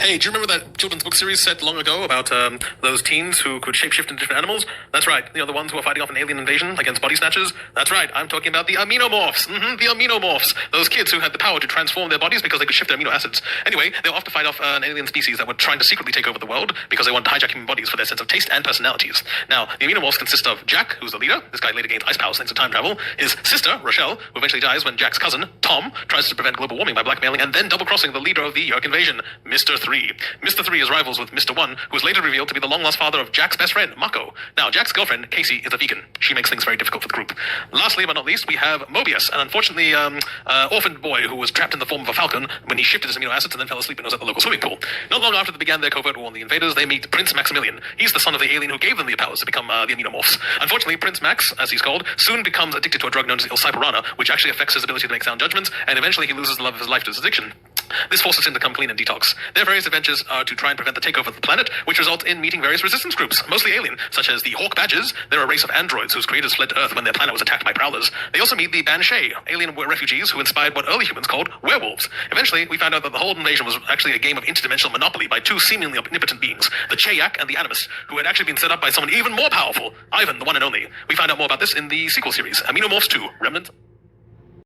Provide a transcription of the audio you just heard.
Hey, do you remember that children's book series set long ago about those teens who could shapeshift into different animals? That's right, the ones who are fighting off an alien invasion against body snatchers? That's right, I'm talking about the Aminomorphs. The Aminomorphs. Those kids who had the power to transform their bodies because they could shift their amino acids. Anyway, they were off to fight off an alien species that were trying to secretly take over the world because they wanted to hijack human bodies for their sense of taste and personalities. Now, the Aminomorphs consist of Jack, who's the leader. This guy later gains ice powers thanks to time travel. His sister, Rochelle, who eventually dies when Jack's cousin, Tom, tries to prevent global warming by blackmailing and then double-crossing the leader of the Yerk invasion, Mr. 3. Mr. 3 is rivals with Mr. 1, who is later revealed to be the long-lost father of Jack's best friend, Mako. Now, Jack's girlfriend, Casey, is a vegan. She makes things very difficult for the group. Lastly, but not least, we have Mobius, an unfortunately orphaned boy who was trapped in the form of a falcon when he shifted his amino acids and then fell asleep and was at the local swimming pool. Not long after they began their covert war on the invaders, they meet Prince Maximilian. He's the son of the alien who gave them the powers to become the Aminomorphs. Unfortunately, Prince Max, as he's called, soon becomes addicted to a drug known as PopArena, which actually affects his ability to make sound judgments, and eventually he loses the love of his life to his addiction. This forces him to come clean and detox. Their various adventures are to try and prevent the takeover of the planet, which results in meeting various resistance groups, mostly alien, such as the Hawk Badgers. They're a race of androids whose creators fled to Earth when their planet was attacked by prowlers. They also meet the Banshee, alien refugees who inspired what early humans called werewolves. Eventually, we found out that the whole invasion was actually a game of interdimensional Monopoly by two seemingly omnipotent beings, the Chayak and the Animus, who had actually been set up by someone even more powerful, Ivan, the one and only. We find out more about this in the sequel series, Aminomorphs 2, Remnant.